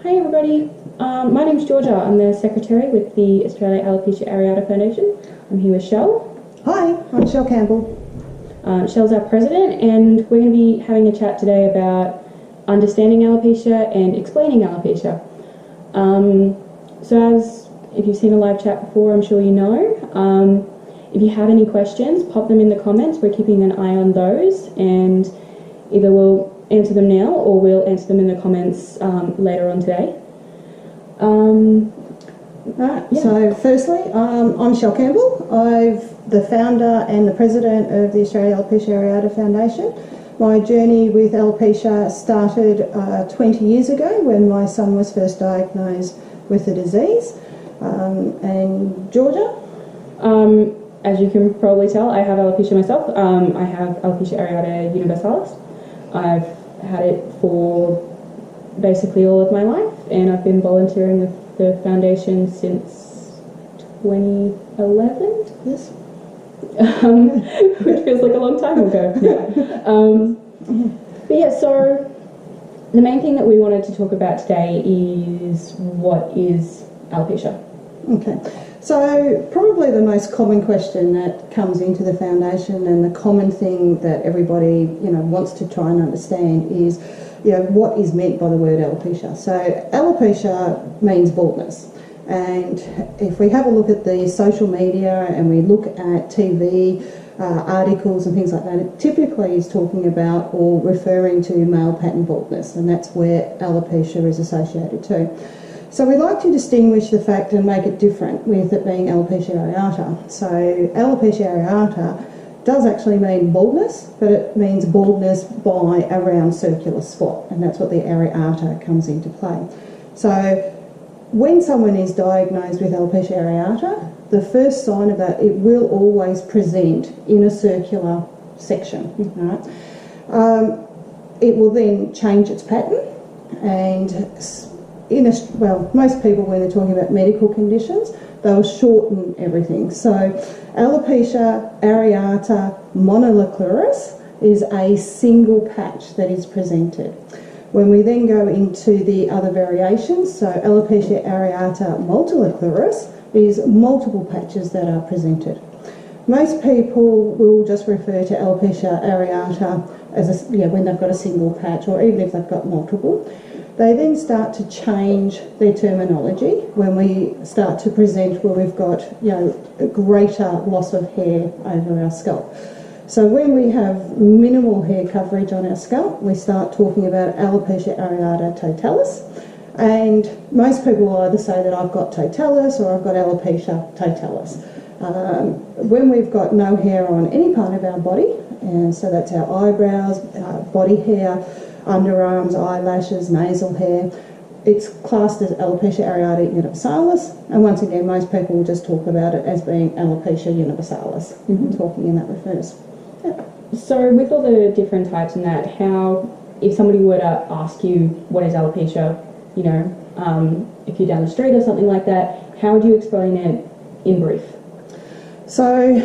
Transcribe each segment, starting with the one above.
Hi everybody, my name's Georgia. I'm the Secretary with the Australia Alopecia Areata Foundation. I'm here with Shell. Hi, I'm Shell Campbell. Shell's our President, and we're going to be having a chat today about understanding alopecia and explaining alopecia. So as if you've seen a live chat before, I'm sure you know. If you have any questions, pop them in the comments. We're keeping an eye on those, and either we'll answer them now or we'll answer them in the comments later on today. So firstly, I'm Shell Campbell. I'm the founder and the president of the Australia Alopecia Areata Foundation. My journey with alopecia started 20 years ago when my son was first diagnosed with the disease. And Georgia? As you can probably tell, I have alopecia myself. I have alopecia areata universalis. I've had it for basically all of my life, and I've been volunteering with the foundation since 2011. Yes. Which feels like a long time ago. But yeah, so the main thing that we wanted to talk about today is what is alopecia. Okay. So probably the most common question that comes into the foundation, and the common thing that everybody wants to try and understand is what is meant by the word alopecia. So alopecia means baldness, and if we have a look at the social media and we look at TV articles and things like that, it typically is talking about or referring to male pattern baldness, and that's where alopecia is associated to. So we like to distinguish the fact and make it different with it being alopecia areata. So alopecia areata does actually mean baldness, but it means baldness by a round circular spot, and that's what the areata comes into play. So when someone is diagnosed with alopecia areata, the first sign of that, it will always present in a circular section. Right? It will then change its pattern, and most people, when they're talking about medical conditions, they'll shorten everything. So alopecia areata monolinearis is a single patch that is presented. When we then go into the other variations, so alopecia areata multilinearis is multiple patches that are presented. Most people will just refer to alopecia areata as when they've got a single patch, or even if they've got multiple. They then start to change their terminology when we start to present where we've got a greater loss of hair over our scalp. So when we have minimal hair coverage on our scalp, we start talking about alopecia areata totalis, and most people will either say that I've got totalis or I've got alopecia totalis. When we've got no hair on any part of our body, and so that's our eyebrows, body hair, underarms, eyelashes, nasal hair, it's classed as alopecia areata universalis, and once again most people will just talk about it as being alopecia universalis, talking in that reverse. Yeah. So with all the different types and that, how, if somebody were to ask you what is alopecia, if you're down the street or something like that, how would you explain it in brief? So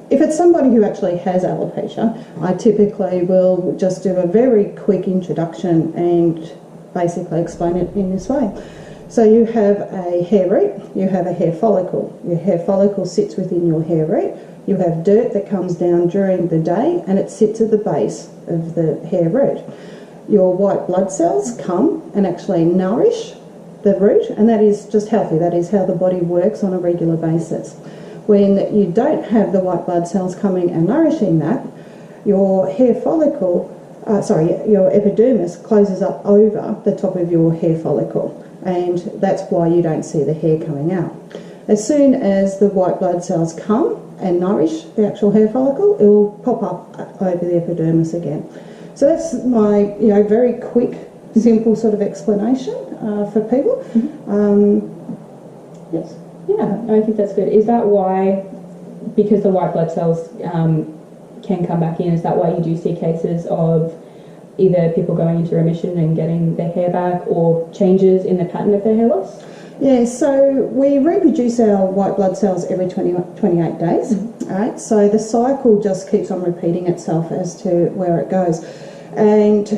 if it's somebody who actually has alopecia, I typically will just do a very quick introduction and basically explain it in this way. So you have a hair root, you have a hair follicle. Your hair follicle sits within your hair root. You have dirt that comes down during the day, and it sits at the base of the hair root. Your white blood cells come and actually nourish the root, and that is just healthy. That is how the body works on a regular basis. When you don't have the white blood cells coming and nourishing that, your hair follicle, your epidermis closes up over the top of your hair follicle, and that's why you don't see the hair coming out. As soon as the white blood cells come and nourish the actual hair follicle, it will pop up over the epidermis again. So that's my very quick, simple sort of explanation for people. Yes. Yeah, I think that's good. Is that why, because the white blood cells can come back in, is that why you do see cases of either people going into remission and getting their hair back, or changes in the pattern of their hair loss? Yeah, so we reproduce our white blood cells every 28 days. All right, so the cycle just keeps on repeating itself as to where it goes. And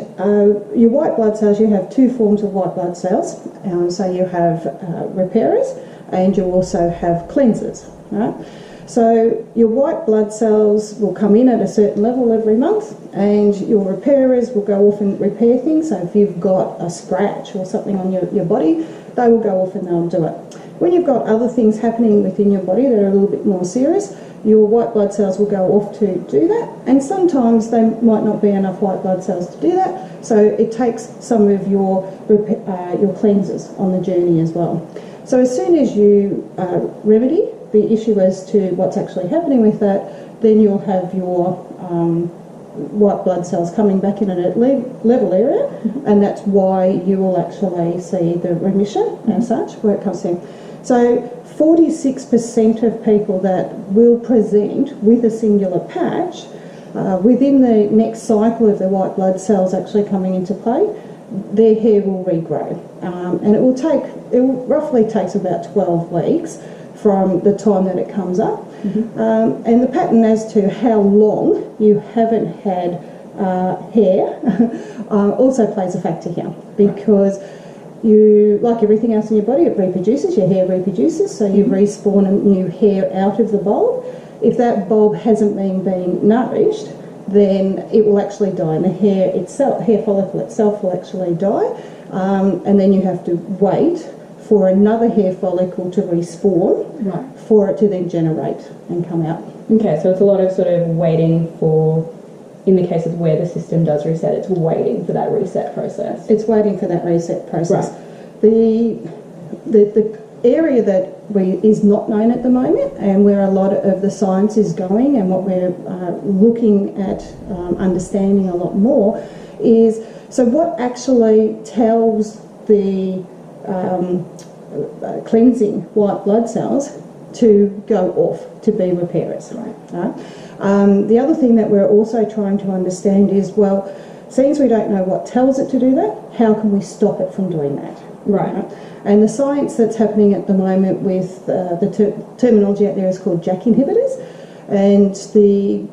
your white blood cells, you have two forms of white blood cells. So you have repairers and you also have cleansers. Right? So your white blood cells will come in at a certain level every month, and your repairers will go off and repair things. So if you've got a scratch or something on your body, they will go off and they'll do it. When you've got other things happening within your body that are a little bit more serious, your white blood cells will go off to do that, and sometimes there might not be enough white blood cells to do that, so it takes some of your cleansers on the journey as well. So as soon as you remedy the issue as to what's actually happening with that, then you'll have your white blood cells coming back in at a level area, and that's why you will actually see the remission as such where it comes in. So 46% of people that will present with a singular patch within the next cycle of the white blood cells actually coming into play, their hair will regrow, and it roughly takes about 12 weeks from the time that it comes up. And the pattern as to how long you haven't had hair also plays a factor here, because you, like everything else in your body, it reproduces, your hair reproduces, so you respawn a new hair out of the bulb. If that bulb hasn't been being nourished, then it will actually die, and the hair follicle itself will actually die, and then you have to wait for another hair follicle to respawn for it to then generate and come out. Okay, so it's a lot of sort of waiting for, in the cases where the system does reset, it's waiting for that reset process. It's waiting for that reset process. Right. The area that is not known at the moment, and where a lot of the science is going and what we're looking at understanding a lot more, is so what actually tells the cleansing white blood cells to go off to be repairers. The other thing that we're also trying to understand is, well, since we don't know what tells it to do that, how can we stop it from doing that? Right. And the science that's happening at the moment with the terminology out there is called Jak Inhibitors, and the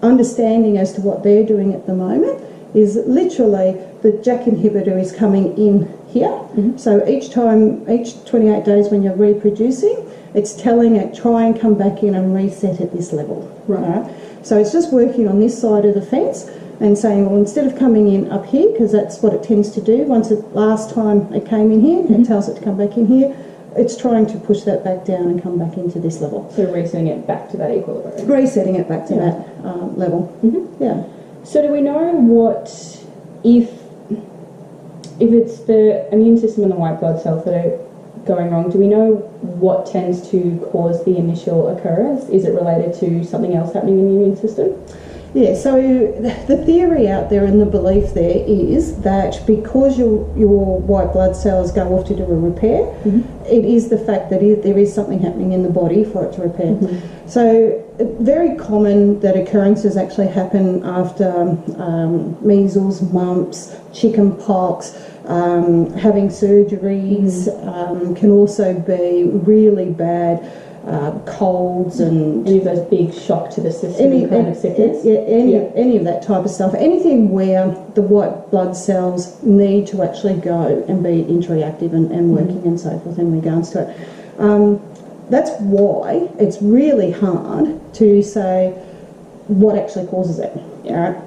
understanding as to what they're doing at the moment is literally the Jak inhibitor is coming in here. So each 28 days when you're reproducing, it's telling it, try and come back in and reset at this level. Right. So it's just working on this side of the fence and saying, well, instead of coming in up here, because that's what it tends to do, once the last time it came in here, it tells it to come back in here, it's trying to push that back down and come back into this level. So resetting it back to that equilibrium. Resetting it back to that level. Yeah. So do we know what, if it's the immune system and the white blood cells that are going wrong, do we know what tends to cause the initial occurrence? Is it related to something else happening in the immune system? Yeah, so the theory out there and the belief there is that because your white blood cells go off to do a repair, it is the fact that there is something happening in the body for it to repair. So very common that occurrences actually happen after measles, mumps, chicken pox, having surgeries, can also be really bad colds and any of those big shock to the system kind of sickness. Any of that type of stuff. Anything where the white blood cells need to actually go and be interactive and working and so forth in regards to it. That's why it's really hard to say what actually causes it. Right?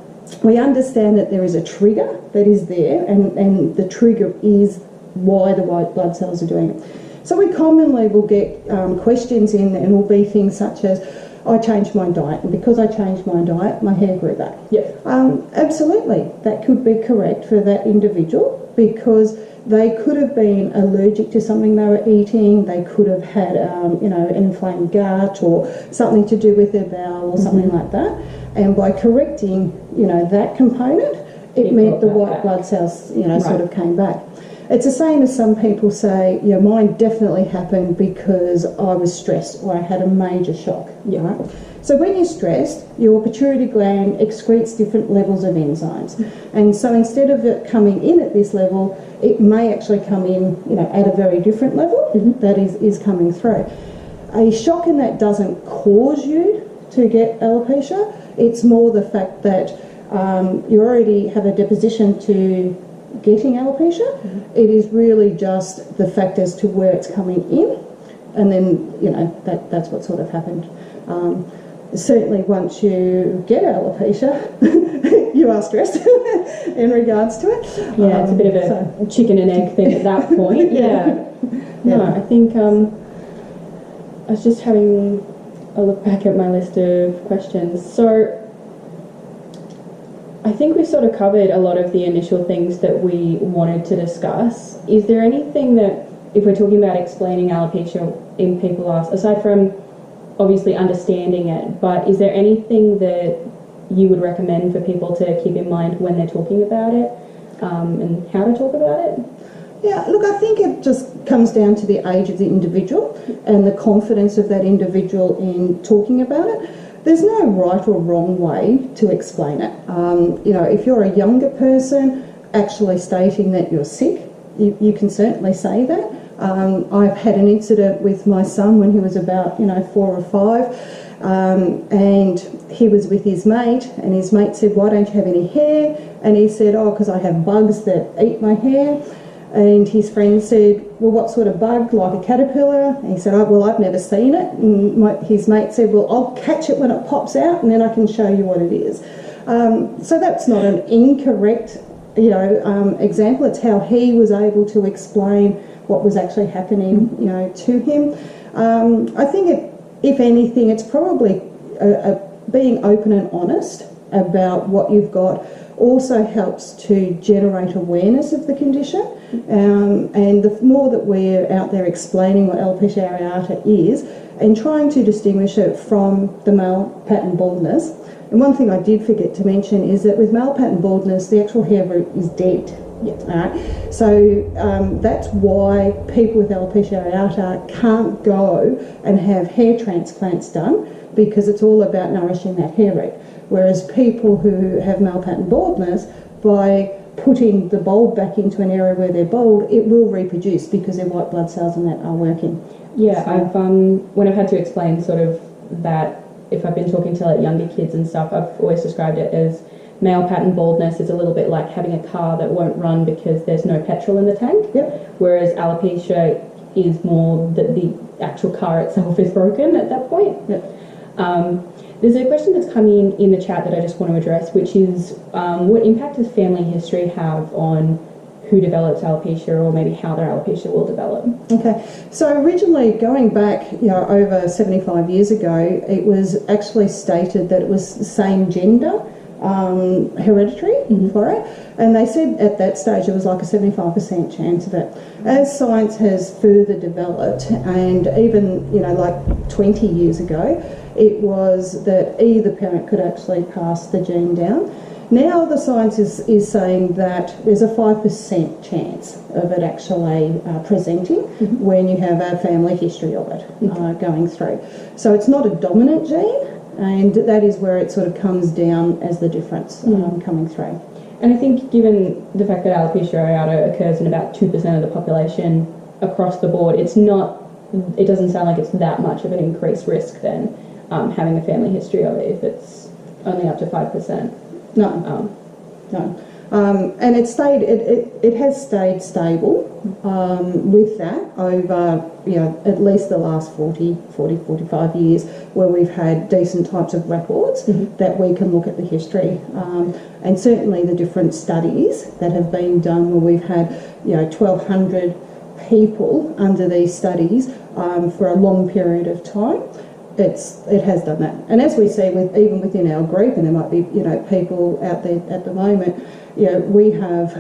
We understand that there is a trigger that is there, and the trigger is why the white blood cells are doing it. So we commonly will get questions in, and will be things such as, I changed my diet, and because I changed my diet, my hair grew back. Absolutely, that could be correct for that individual, because they could have been allergic to something they were eating, they could have had an inflamed gut or something to do with their bowel or something like that, and by correcting that component, it meant the white blood cells sort of came back. It's the same as some people say, mine definitely happened because I was stressed or I had a major shock. Right? So when you're stressed, your pituitary gland excretes different levels of enzymes. And so instead of it coming in at this level, it may actually come in at a very different level that is coming through. A shock in that doesn't cause you to get alopecia. It's more the fact that you already have a deposition to getting alopecia. It is really just the fact as to where it's coming in, and then that's what sort of happened. Certainly once you get alopecia, you are stressed in regards to it. Yeah, it's a bit of a chicken and egg thing at that point. Yeah. No, I think I was just having a look back at my list of questions. So I think we've sort of covered a lot of the initial things that we wanted to discuss. Is there anything that, if we're talking about explaining alopecia in people ask, aside from obviously understanding it, but is there anything that you would recommend for people to keep in mind when they're talking about it, and how to talk about it? Yeah, look, I think it just comes down to the age of the individual and the confidence of that individual in talking about it. There's no right or wrong way to explain it. If you're a younger person actually stating that you're sick, you can certainly say that. I've had an incident with my son when he was about 4 or 5, and he was with his mate, and his mate said, "Why don't you have any hair?" And he said, "Oh, because I have bugs that eat my hair." And his friend said, "Well, what sort of bug? Like a caterpillar?" And he said, "Oh, well, I've never seen it." And his mate said, "Well, I'll catch it when it pops out, and then I can show you what it is." So that's not an incorrect example. It's how he was able to explain what was actually happening, to him. I think if anything, it's probably being open and honest about what you've got also helps to generate awareness of the condition. And the more that we're out there explaining what alopecia areata is and trying to distinguish it from the male pattern baldness. And one thing I did forget to mention is that with male pattern baldness, the actual hair root is dead. Yeah. All right. So that's why people with alopecia areata can't go and have hair transplants done, because it's all about nourishing that hair root. Whereas people who have male pattern baldness, by putting the bulb back into an area where they're bald, it will reproduce because their white blood cells and that are working. Yeah, so when I've had to explain sort of that, if I've been talking to younger kids and stuff, I've always described it as male pattern baldness is a little bit like having a car that won't run because there's no petrol in the tank. Yep. Whereas alopecia is more that the actual car itself is broken at that point. Yep. There's a question that's come in the chat that I just want to address, which is what impact does family history have on who develops alopecia, or maybe how their alopecia will develop? Okay, so originally, going back over 75 years ago, it was actually stated that it was the same gender, hereditary for it, and they said at that stage it was like a 75% chance of it. As science has further developed, and even like 20 years ago, it was that either parent could actually pass the gene down. Now the science is saying that there's a 5% chance of it actually presenting when you have a family history of it going through. So it's not a dominant gene, and that is where it sort of comes down as the difference coming through. And I think given the fact that alopecia areata occurs in about 2% of the population across the board, it doesn't sound like it's that much of an increased risk then, having a family history of it, if it's only up to 5%. No. And it has stayed stable with that over at least the last 45 years, where we've had decent types of records that we can look at the history, and certainly the different studies that have been done where we've had 1,200 people under these studies for a long period of time. It has done that, and as we see even within our group, and there might be people out there at the moment, we have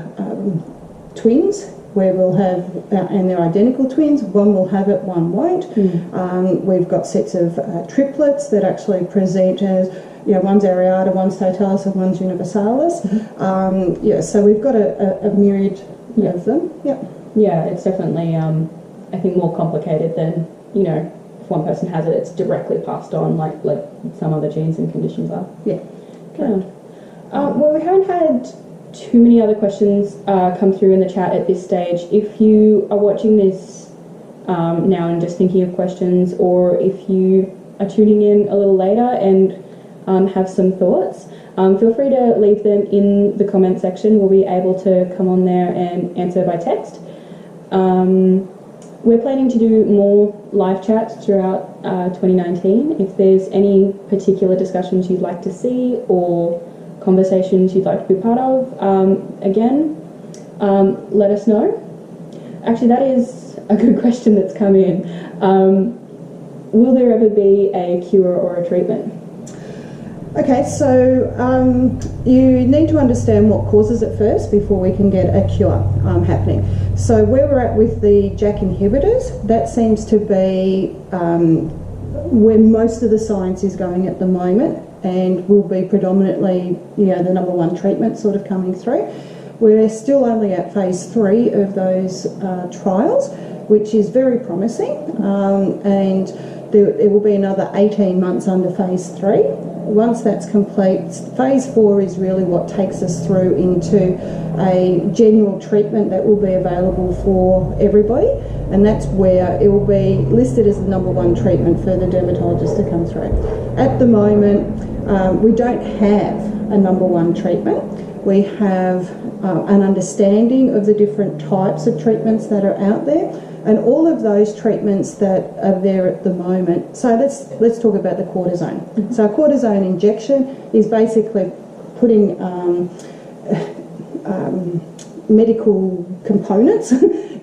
twins where we'll have, and they're identical twins. One will have it, one won't. We've got sets of triplets that actually present as one's Areata, one's totalis, and one's universalis. So we've got a myriad of them. Yeah, it's definitely I think more complicated than if one person has it, it's directly passed on like some other genes and conditions are. Yeah. Good. Well, we haven't had too many other questions come through in the chat at this stage. If you are watching this now and just thinking of questions, or if you are tuning in a little later and have some thoughts, feel free to leave them in the comment section. We'll be able to come on there and answer by text. We're planning to do more live chats throughout 2019. If there's any particular discussions you'd like to see or conversations you'd like to be part of, again, let us know. Actually, that is a good question that's come in. Will there ever be a cure or a treatment? Okay, so you need to understand what causes it first before we can get a cure happening. So where we're at with the Jak inhibitors, that seems to be where most of the science is going at the moment, and will be predominantly, the number one treatment sort of coming through. We're still only at phase 3 of those trials, which is very promising, and there will be another 18 months under phase 3. Once that's complete, phase 4 is really what takes us through into a general treatment that will be available for everybody, and that's where it will be listed as the number one treatment for the dermatologist to come through. At the moment, we don't have a number one treatment. We have an understanding of the different types of treatments that are out there, and all of those treatments that are there at the moment. So let's talk about the cortisone. So a cortisone injection is basically putting medical components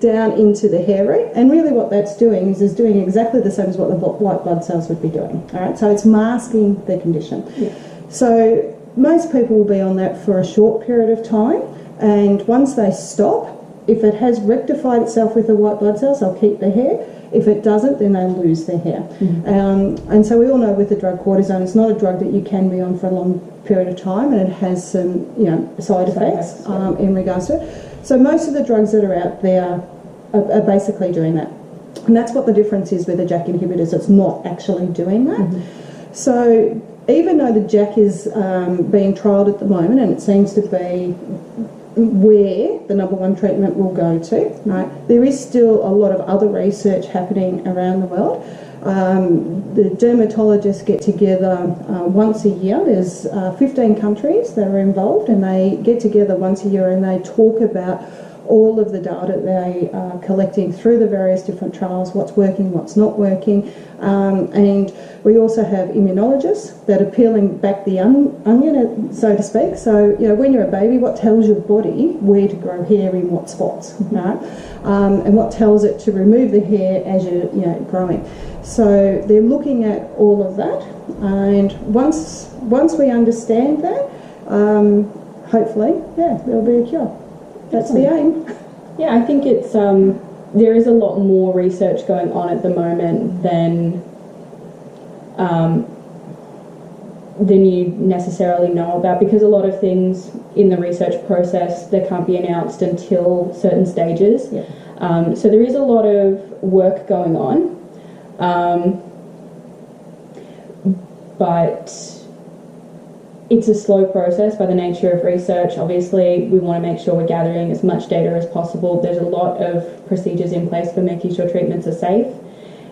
down into the hair root, and really what that's doing is doing exactly the same as what the white blood cells would be doing. All right, so it's masking the condition. Yeah. So most people will be on that for a short period of time, and once they stop, if it has rectified itself with the white blood cells, they'll keep their hair. If it doesn't, then they lose their hair. Mm-hmm. And so we all know with the drug cortisone, it's not a drug that you can be on for a long period of time, and it has some, side effects in regards to it. So most of the drugs that are out there are basically doing that. And that's what the difference is with the Jak inhibitors. It's not actually doing that. Mm-hmm. So even though the Jak is being trialled at the moment, and it seems to be where the number one treatment will go to, right, there is still a lot of other research happening around the world. The dermatologists get together once a year. There's 15 countries that are involved, and they get together once a year and they talk about all of the data they are collecting through the various different trials, what's working, what's not working. And we also have immunologists that are peeling back the onion, so to speak. So, when you're a baby, what tells your body where to grow hair in what spots, right? And what tells it to remove the hair as you're growing. So they're looking at all of that, and once we understand that, hopefully, there'll be a cure. That's the aim. Yeah, I think it's there is a lot more research going on at the moment than you necessarily know about, because a lot of things in the research process that can't be announced until certain stages. Yeah. So there is a lot of work going on, but it's a slow process by the nature of research. Obviously, we want to make sure we're gathering as much data as possible. There's a lot of procedures in place for making sure treatments are safe,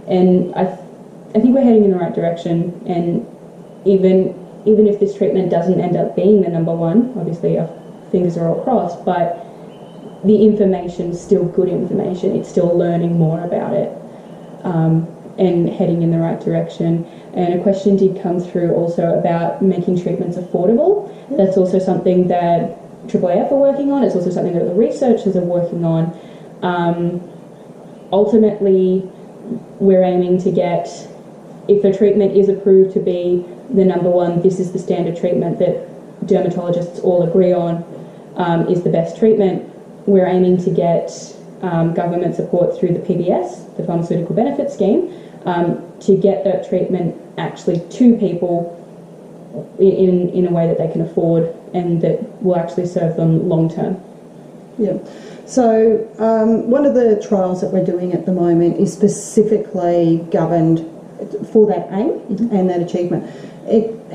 and I think we're heading in the right direction. And even if this treatment doesn't end up being the number one, obviously our fingers are all crossed, but the information's still good information. It's still learning more about it, and heading in the right direction. And a question did come through also about making treatments affordable. Yes. That's also something that AAAF are working on. It's also something that the researchers are working on. Ultimately, we're aiming to get, if a treatment is approved to be the number one, this is the standard treatment that dermatologists all agree on is the best treatment. We're aiming to get government support through the PBS, the Pharmaceutical Benefit Scheme, to get that treatment actually to people in a way that they can afford and that will actually serve them long term. Yeah. So one of the trials that we're doing at the moment is specifically governed for that aim and that achievement.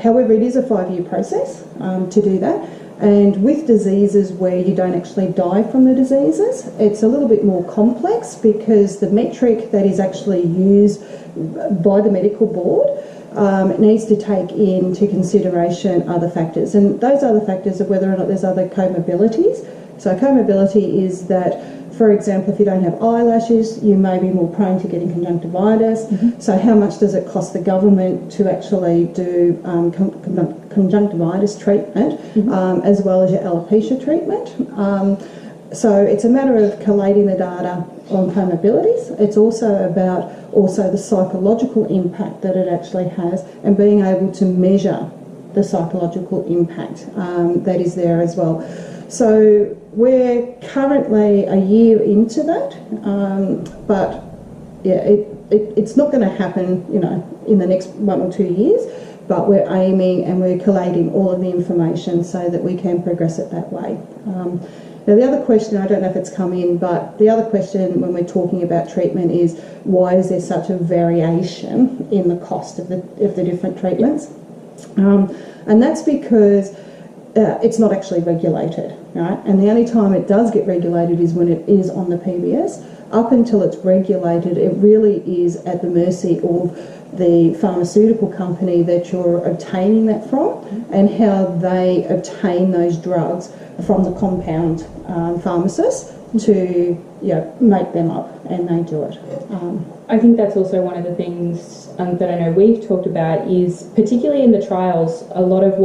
However, it is a 5-year process to do that. And with diseases where you don't actually die from the diseases, it's a little bit more complex, because the metric that is actually used by the medical board it needs to take into consideration other factors, and those other factors are whether or not there's other comorbidities. So comorbidity is that, for example, if you don't have eyelashes, you may be more prone to getting conjunctivitis. So how much does it cost the government to actually do conjunctivitis treatment as well as your alopecia treatment? So it's a matter of collating the data on comorbidities. It's also about the psychological impact that it actually has, and being able to measure the psychological impact that is there as well. So we're currently a year into that, but yeah, it's not going to happen, in the next 1 or 2 years. But we're aiming and we're collating all of the information so that we can progress it that way. Now, the other question, I don't know if it's come in, but the other question when we're talking about treatment is why is there such a variation in the cost of the different treatments? And that's because it's not actually regulated, right? And the only time it does get regulated is when it is on the PBS. Up until it's regulated, it really is at the mercy of the pharmaceutical company that you're obtaining that from and how they obtain those drugs from the compound pharmacist to make them up, and they do it. I think that's also one of the things that I know we've talked about is, particularly in the trials, a lot of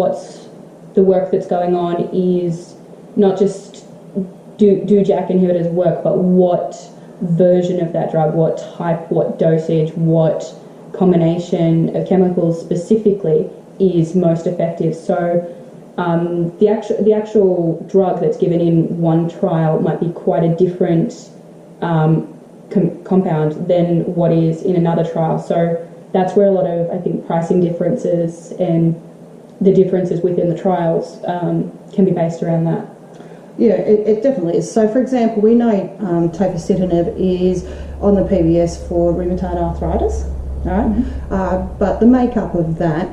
the work that's going on is not just do Jak inhibitors work, but what version of that drug, what type, what dosage, what combination of chemicals specifically is most effective. So the actual drug that's given in one trial might be quite a different compound than what is in another trial. So that's where a lot of, I think, pricing differences and the differences within the trials can be based around that. Yeah, it definitely is. So, for example, we know tofacitinib is on the PBS for rheumatoid arthritis, right? But the makeup of that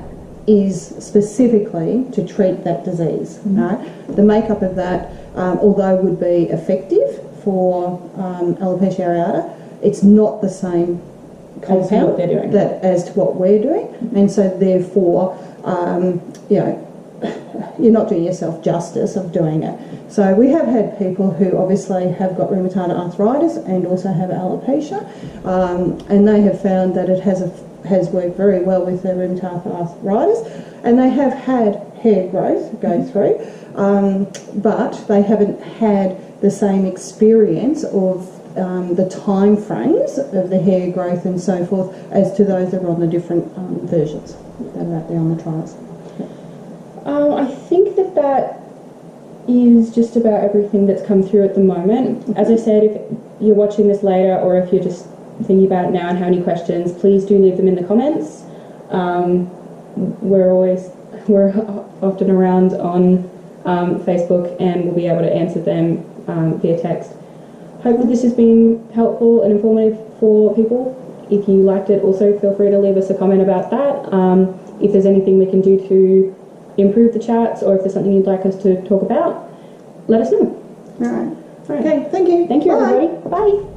is specifically to treat that disease, right? The makeup of that, although would be effective for alopecia areata, it's not the same compound as to what we're doing, and so therefore, you're not doing yourself justice of doing it. So we have had people who obviously have got rheumatoid arthritis and also have alopecia, and they have found that it has worked very well with their rheumatoid arthritis, and they have had hair growth go through, but they haven't had the same experience of the time frames of the hair growth and so forth as to those that are on the different versions that are out there on the trials. I think that is just about everything that's come through at the moment. As I said, if you're watching this later or if you're just thinking about it now and have any questions, please do leave them in the comments. We're often around on Facebook, and we'll be able to answer them via text. Hopefully this has been helpful and informative for people. If you liked it, also feel free to leave us a comment about that. If there's anything we can do to improve the chats, or if there's something you'd like us to talk about, let us know. All right. Okay, thank you. Thank you, Bye. everybody. Bye.